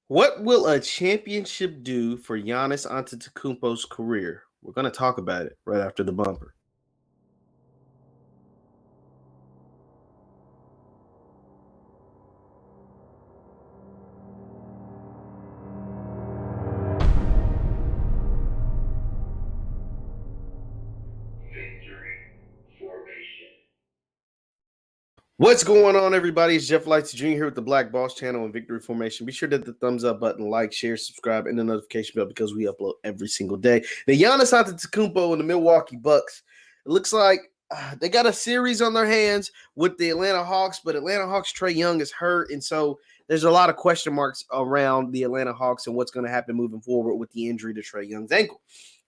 What will a championship do for Giannis Antetokounmpo's career? We're going to talk about it right after the bumper. What's going on, everybody? It's Jeff Lights Jr. here with the Black Boss channel and Victory Formation. Be sure to hit the thumbs up button, like, share, subscribe, and the notification bell because we upload every single day. The Giannis Antetokounmpo and the Milwaukee Bucks. It looks like they got a series on their hands with the Atlanta Hawks, but Atlanta Hawks Trae Young is hurt, and so there's a lot of question marks around the Atlanta Hawks and what's going to happen moving forward with the injury to Trae Young's ankle.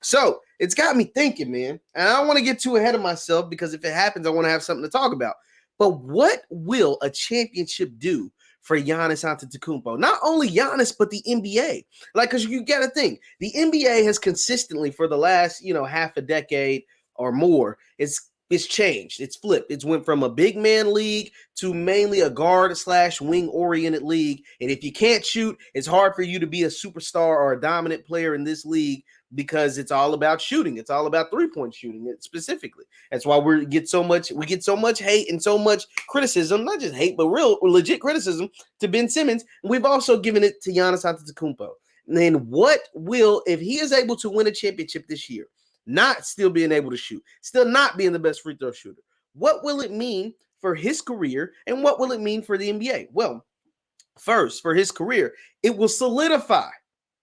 So it's got me thinking, man, and I don't want to get too ahead of myself because if it happens, I want to have something to talk about. But what will a championship do for Giannis Antetokounmpo? Not only Giannis, but the NBA. Like, because you got to think, the NBA has consistently for the last, half a decade or more, it's changed. It's flipped. It's went from a big man league to mainly a guard / wing oriented league. And if you can't shoot, it's hard for you to be a superstar or a dominant player in this league because it's all about shooting. It's all about 3-point shooting specifically. That's why we get so much hate and so much criticism, not just hate, but real legit criticism to Ben Simmons. And we've also given it to Giannis Antetokounmpo. And then what will, if he is able to win a championship this year, not still being able to shoot, still not being the best free throw shooter, what will it mean for his career and what will it mean for the NBA? Well, first, for his career, it will solidify.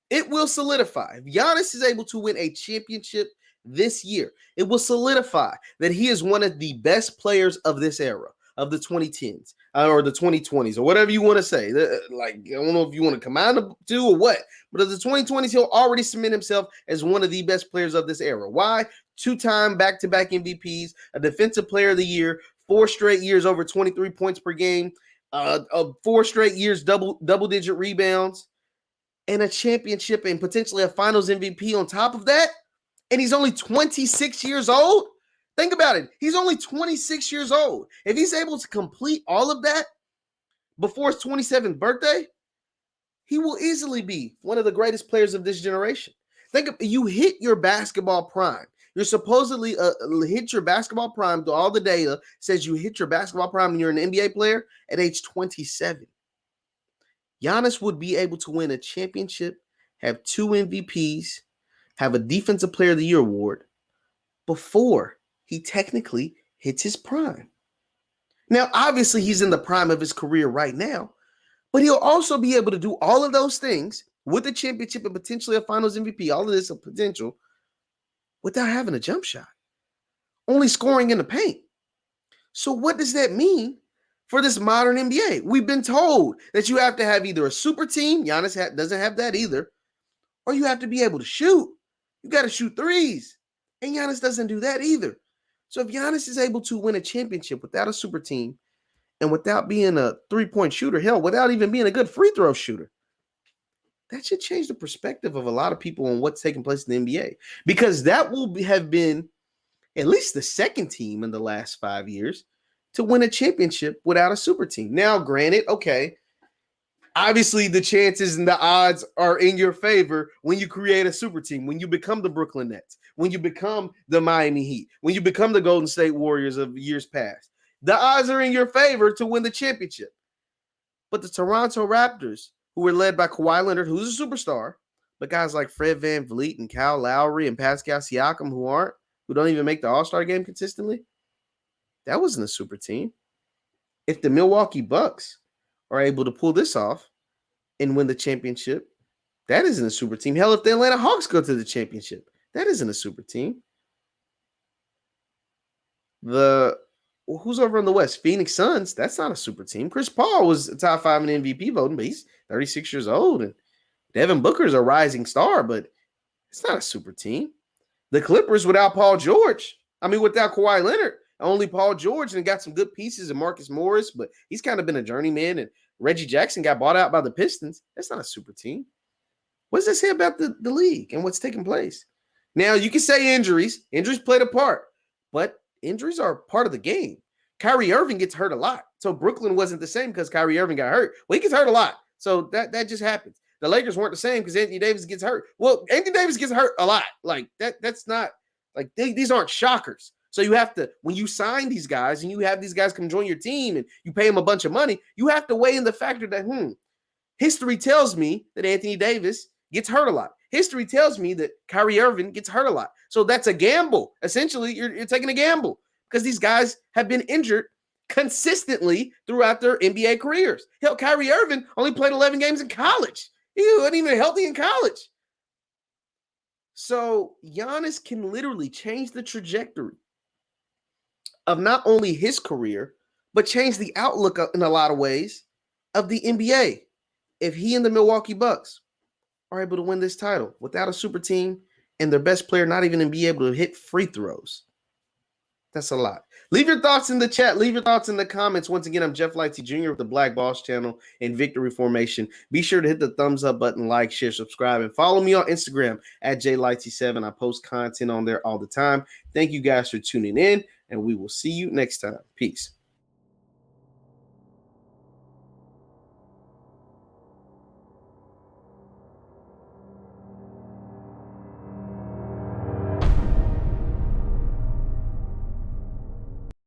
It will solidify. If Giannis is able to win a championship this year, it will solidify that he is one of the best players of this era, of the 2010s or the 2020s or whatever you want to say. Like, I don't know if you want to combine the two or what, but of the 2020s, he'll already cement himself as one of the best players of this era. Why? 2-time back-to-back MVPs, a defensive player of the year, 4 straight years over 23 points per game, 4 straight years double-digit rebounds, and a championship and potentially a finals MVP on top of that. And he's only 26 years old. Think about it. He's only 26 years old. If he's able to complete all of that before his 27th birthday, he will easily be one of the greatest players of this generation. Think of, you hit your basketball prime. You're supposedly hit your basketball prime. All the data says you hit your basketball prime and you're an NBA player at age 27. Giannis would be able to win a championship, have 2 MVPs, have a Defensive Player of the Year award before he technically hits his prime. Now, obviously, he's in the prime of his career right now, but he'll also be able to do all of those things with a championship and potentially a finals MVP, all of this a potential, without having a jump shot, only scoring in the paint. So what does that mean for this modern NBA? We've been told that you have to have either a super team, Giannis doesn't have that either, or you have to be able to shoot. You got to shoot threes, and Giannis doesn't do that either. So if Giannis is able to win a championship without a super team and without being a 3-point shooter, hell, without even being a good free throw shooter, that should change the perspective of a lot of people on what's taking place in the NBA, because that will have been at least the second team in the last 5 years to win a championship without a super team. Now, granted, okay, obviously the chances and the odds are in your favor when you create a super team, when you become the Brooklyn Nets, when you become the Miami Heat, when you become the Golden State Warriors of years past. The odds are in your favor to win the championship. But the Toronto Raptors, who were led by Kawhi Leonard, who's a superstar, but guys like Fred VanVleet and Kyle Lowry and Pascal Siakam who don't even make the All-Star game consistently, that wasn't a super team. If the Milwaukee Bucks are able to pull this off and win the championship, that isn't a super team. Hell, if the Atlanta Hawks go to the championship, that isn't a super team. Who's over on the West? Phoenix Suns, that's not a super team. Chris Paul was top 5 in MVP voting, but he's 36 years old. And Devin Booker's a rising star, but it's not a super team. The Clippers without without Kawhi Leonard, only Paul George, and got some good pieces of Marcus Morris, but he's kind of been a journeyman. And Reggie Jackson got bought out by the Pistons. That's not a super team. What does that say about the league and what's taking place? Now, you can say injuries. Injuries played a part, but injuries are part of the game. Kyrie Irving gets hurt a lot. So Brooklyn wasn't the same because Kyrie Irving got hurt. Well, he gets hurt a lot. So that just happens. the Lakers weren't the same because Anthony Davis gets hurt. Well, Anthony Davis gets hurt a lot. Like that's not like these aren't shockers. So you have to, when you sign these guys and you have these guys come join your team and you pay them a bunch of money, you have to weigh in the factor that, history tells me that Anthony Davis gets hurt a lot. History tells me that Kyrie Irving gets hurt a lot. So that's a gamble. Essentially, you're taking a gamble because these guys have been injured consistently throughout their NBA careers. Hell, Kyrie Irving only played 11 games in college. He wasn't even healthy in college. So Giannis can literally change the trajectory of not only his career, but change the outlook in a lot of ways of the NBA if he and the Milwaukee Bucks are able to win this title without a super team and their best player not even be able to hit free throws. That's a lot. Leave your thoughts in the chat. Leave your thoughts in the comments. Once again, I'm Jeff Lightsey Jr. with the Black Boss Channel and Victory Formation. Be sure to hit the thumbs up button, like, share, subscribe, and follow me on Instagram at JLightsey7. I post content on there all the time. Thank you guys for tuning in, and we will see you next time. Peace.